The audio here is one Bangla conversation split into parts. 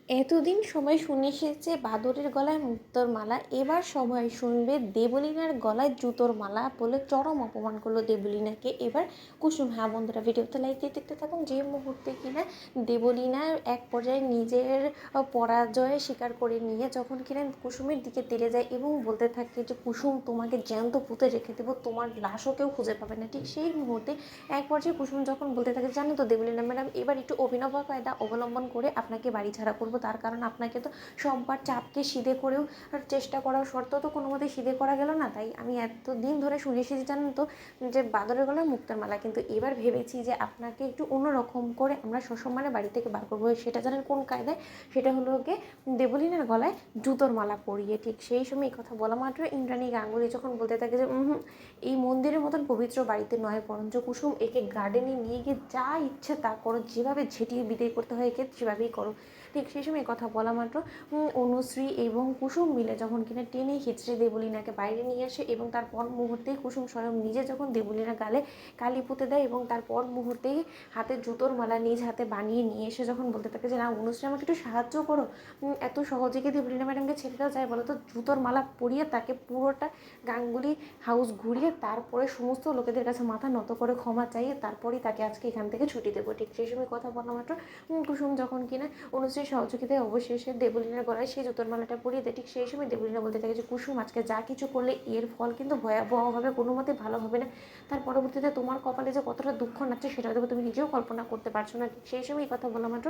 এতদিন সময় শুনে এসেছে বাদরের গলায় মুক্তোর মালা, এবার সবাই শুনবে দেবলীনার গলায় জুতোর মালা বলে চরম অপমান করলো দেবলীনাকে এবার কুসুম। হ্যাঁ বন্ধুরা, ভিডিওতে লাইক দিয়ে দেখতে থাকুন। যে মুহূর্তে কিনা দেবলীনা এক পর্যায়ে নিজের পরাজয় স্বীকার করে নিয়ে যখন কিনা কুসুমের দিকে তেড়ে যায় এবং বলতে থাকে যে কুসুম তোমাকে জ্যান্ত পুঁতে রেখে দেবো, তোমার লাশও কেউ খুঁজে পাবে না, ঠিক সেই মুহূর্তে এক পর্যায়ে কুসুম যখন বলতে থাকে জানো তো দেবলীনা ম্যাডাম, এবার একটু অভিনব কায়দা অবলম্বন করে আপনাকে বাড়ি ছাড়া করবো, তার কারণ আপনাকে তো সববার চাপকে সিধে করেও চেষ্টা করার সত্ত্বেও তো কোনো মতে সিধে করা গেল না, তাই আমি এতদিন ধরে শুনে এসেছি জানেন তো যে বাদরের গলায় মুক্তার মালা, কিন্তু এবার ভেবেছি যে আপনাকে একটু অন্যরকম করে আমরা সসম্মানে বাড়ি থেকে বার করবো। সেটা জানেন কোন কায়দায়? সেটা হলো গিয়ে দেবলীনার গলায় জুতোর মালা পরিয়ে। ঠিক সেই সময় এই কথা বলা মাত্র ইন্দ্রাণী গাঙ্গুলি যখন বলতে থাকে যে এই মন্দিরের মতন পবিত্র বাড়িতে নয়, বরঞ্চ কুসুম একে গার্ডেনে নিয়ে গিয়ে যা ইচ্ছে তা করো, যেভাবে ঝেঁটিয়ে বিদায় করতে হয় একে সেভাবেই করো। ঠিক সেই সময় কথা বলা মাত্র অনুশ্রী এবং কুসুম মিলে যখন কিনা টেনে হিচড়ে দেবলীনাকে বাইরে নিয়ে আসে এবং তারপর মুহূর্তেই কুসুম স্বয়ং নিজে যখন দেবলীনা গালে কালি পুঁতে দেয় এবং তারপর মুহূর্তেই হাতে জুতোর মালা নিজ হাতে বানিয়ে নিয়ে এসে যখন বলতে থাকে যে না অনুশ্রী আমাকে একটু সাহায্য করো, এত সহজে কি দেবলীনা ম্যাডামকে ছেড়ে দেওয়া যায় বলো তো? জুতোর মালা পরিয়ে তাকে পুরোটা গাঙ্গুলি হাউস ঘুরিয়ে তারপরে সমস্ত লোকেদের কাছে মাথা নত করে ক্ষমা চাইয়ে তারপরেই তাকে আজকে এখান থেকে ছুটি দেবো। ঠিক সেই সময় কথা বলা মাত্র কুসুম যখন কিনা অনুশ্রীর সহযোগিতায় অবশেষে দেবলীনার গলায় সেই জুতোর মালাটা পরিয়ে দেয়। ঠিক সেই সময় দেবলীনা বলতে থাকে যে কুসুম আজকে যা কিছু করলে এর ফল কিন্তু ভয়াবহ হবে, কোনো মতে ভালো হবে না, তার পরবর্তীতে তোমার কপালে যে কতটা দুঃখ নাচ্ছে সেটা হয়তো তুমি নিজেও কল্পনা করতে পারছো না। ঠিক সেই সময় এই কথা বলা মাত্র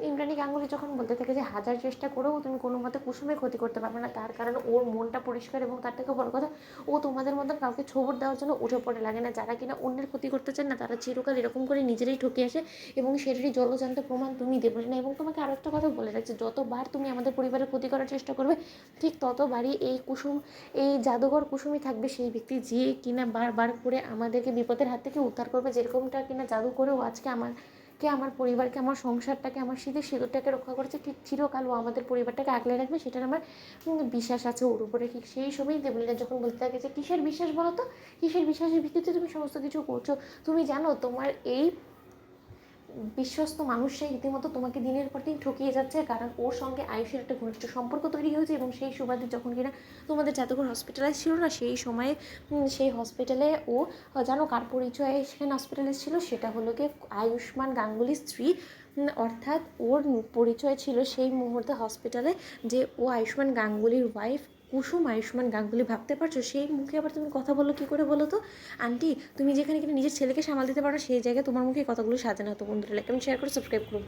ইন্দ্রাণী গাঙ্গুলি যখন বলতে থাকে যে হাজার চেষ্টা করেও তুমি কোনো মতে কুসুমের ক্ষতি করতে পারবে না, তার কারণ ওর মনটা পরিষ্কার এবং তার থেকে বড় কথা ও তোমাদের মধ্যে কাউকে খবর দেওয়ার জন্য উঠে পড়ে লাগে না। যারা কিনা অন্যের ক্ষতি করতে চান না তারা চিরকাল এরকম করে নিজেরাই ঠকে আসে এবং সেটারই জলজান্ত প্রমাণ তুমি দেবে না। এবং তোমাকে আরও একটা কথা বলে রাখছি, যতবার তুমি আমাদের পরিবারের ক্ষতি করার চেষ্টা করবে ঠিক ততবারই এই কুসুম, এই জাদুঘর কুসুমই থাকবে সেই ব্যক্তি যে কিনা বারবার করে আমাদেরকে বিপদের হাত থেকে উদ্ধার করবে, যেরকমটা কিনা জাদু করেও আজকে আমার পরিবারকে, আমার সংসারটাকে, আমার শীতের সিঁদুরটাকে রক্ষা করেছে, ঠিক চিরকাল ও আমাদের পরিবারটাকে আগলে রাখবে, সেটার আমার বিশ্বাস আছে ওর উপরে। ঠিক সেই সময় দেবলীনা যখন বলতে থাকে যে কিসের বিশ্বাস বলো তো, কিসের বিশ্বাসের ভিত্তিতে তুমি সমস্ত কিছু করছো? তুমি জানো তোমার এই বিশ্বস্ত মানুষটাই রীতিমতো তোমাকে দিনের পর দিন ঠকিয়ে যাচ্ছে, কারণ ওর সঙ্গে আয়ুষের একটা ঘনিষ্ঠ সম্পর্ক তৈরি হয়েছে এবং সেই সুবাদে যখন কিনা তোমাদের জাদুঘর হসপিটালাইজ ছিল না সেই সময়ে সেই হসপিটালে ও জানো কার পরিচয়ে সেখানে হসপিটালাইজ ছিল? সেটা হলো গিয়ে আয়ুষ্মান গাঙ্গুলির স্ত্রী, অর্থাৎ ওর পরিচয় ছিল সেই মুহূর্তে হসপিটালে যে ও আয়ুষ্মান গাঙ্গুলির ওয়াইফ কুসুম আয়ুষ্মান গাঙ্গুলি। ভাবতে পারছো সেই মুখে আবার তুমি কথা বলো কী করে বলো তো? আন্টি তুমি যেখানে কিনা নিজের ছেলেকে সামাল দিতে পারো সেই জায়গায় তোমার মুখে কথাগুলো সাজে না। তো বন্ধুরা লাইক কমেন্ট শেয়ার করে সাবস্ক্রাইব করো।